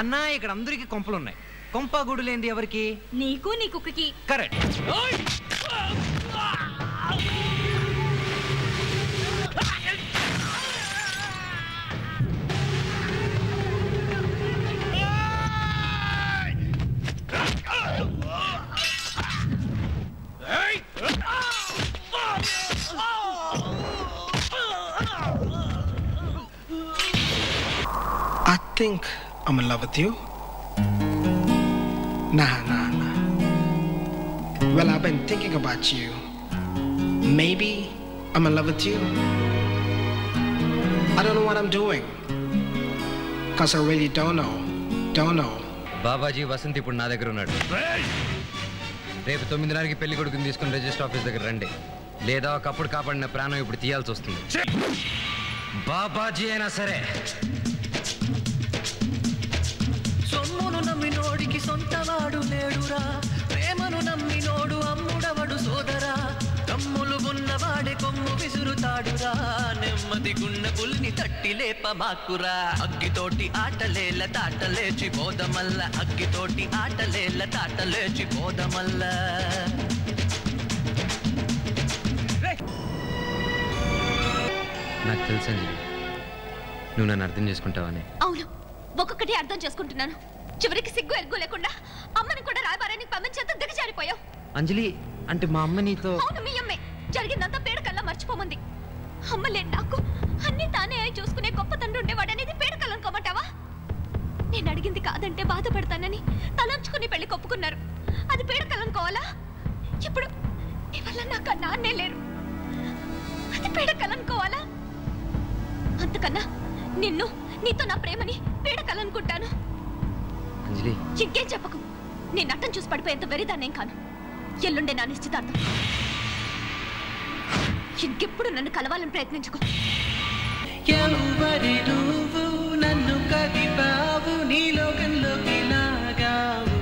అన్నా ఇక్కడ అందరికి కొంపలు ఉన్నాయి. కొంప గుడి లేంది ఎవరికి? నీకు నీ కుక్కకి. Correct. I think I'm in love with you. Nah. Well, I've been thinking about you. Maybe I'm in love with you. I don't know what I'm doing. Cause I really don't know. Babaji Vasant ఇప్పుడు నా దగ్గర ఉన్నాడు. రేపు 9:30కి పెళ్లి కొడుకుని తీసుకుని register office దగ్గర రండి. లేదా ఒకప్పుడు కాపాడిన ప్రాణం ఇప్పుడు తీయాల్సి వస్తుంది. బాబాజీ అయినా సరే. సొమ్మును నమ్మినోడికి సొంతవాడు లేడురా, ప్రేమను నమ్మినోడు అమ్ముడవడు సోదరా, కమ్ములు ఉన్నవాడే కొమ్ము విసురుతాడురా, నెమ్మది గున్న పుల్ని తట్టి లేప మాకురా, అగ్గితోటి ఆటలేల తాటలేచి పోదమల్ల, అగ్గితోటి ఆటలేల తాటలేచి పోదమల్ల. నాకు తెలుసు అంజలి, నువ్వు నన్ను అర్థం చేసుకుంటావని. అవును, ఒక్కొక్కటి అర్థం చేసుకుంటున్నాను. చివరికి సిగ్గు ఎరుగు లేకుండా అమ్మని కూడా రాయబారానికి పంపించేంత దిగజారిపోయావు. అంజలి అంటే మా అమ్మ నీతో? అవును, మీ అమ్మే. జరిగిందంతా పేడకల్లా మర్చిపోమంది. అమ్మలే నాకు అన్ని తానే అయి చూసుకునే గొప్ప తండ్రి ఉండేవాడనేది పేడకల్లనుకోమంటావా? నేను అడిగింది కాదంటే బాధపడతానని తలంచుకుని పెళ్లి కొప్పుకున్నారు. అది పేడకల్లనుకోవాలా? ఇప్పుడు నీ వల్ల నాకు ఆ నాన్నే లేరు. అది పేడకల్లనుకోవాలా? అంతకన్నా నిన్ను, నీతో నా ప్రేమని పేడకలనుకుంటాను. అంజలి ఇంకేం చెప్పకు. నీ నట్టం చూసి పడిపోయేంత వెరిదాన్నేం కాను. ఎల్లుండే నా నిశ్చితార్థం. ఇంకెప్పుడు నన్ను కలవాలని ప్రయత్నించుకో. ఎవరి నువ్వు నన్ను కదిపావు, నీ లోకంలోకి లాగావు,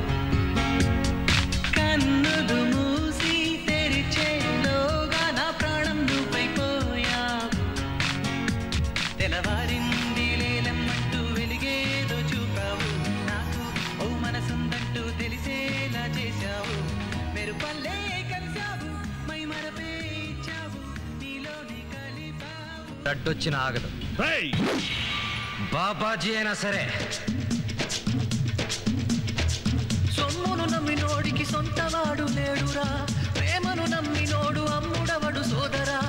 కన్నులు మూసి తెరిచేలోగా నా ప్రాణం నువ్వైపోయావు, తెలవారింది లేలమ్మంటూ వెలిగేదో చూపావు, నాకు ఓ మనసుందంటూ తెలిసేలా చేశావు, మెరుపల్లే కలిసావు, మై మరపే ఇచ్చావు, నీలోని కలిపావు. అడ్డొచ్చిన ఆగదు. బాబాజీ అయినా సరే. సొమ్మును నమ్మినోడికి సొంతవాడు లేడురా, ప్రేమను నమ్మినోడు అమ్ముడవడు సోదరా,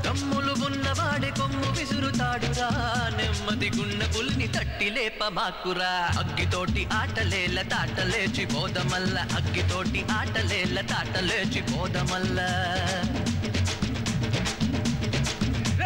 కమ్ములు ఉన్నవాడే కొమ్ము విసురుతాడురా, నెమ్మది గున్న పుల్ని తట్టి లేప మాకురా, అగ్గితోటి ఆటలేల తాటలేచి పోదమల్ల, అగ్గితోటి ఆటలేల తాటలేచి పోదమల్ల.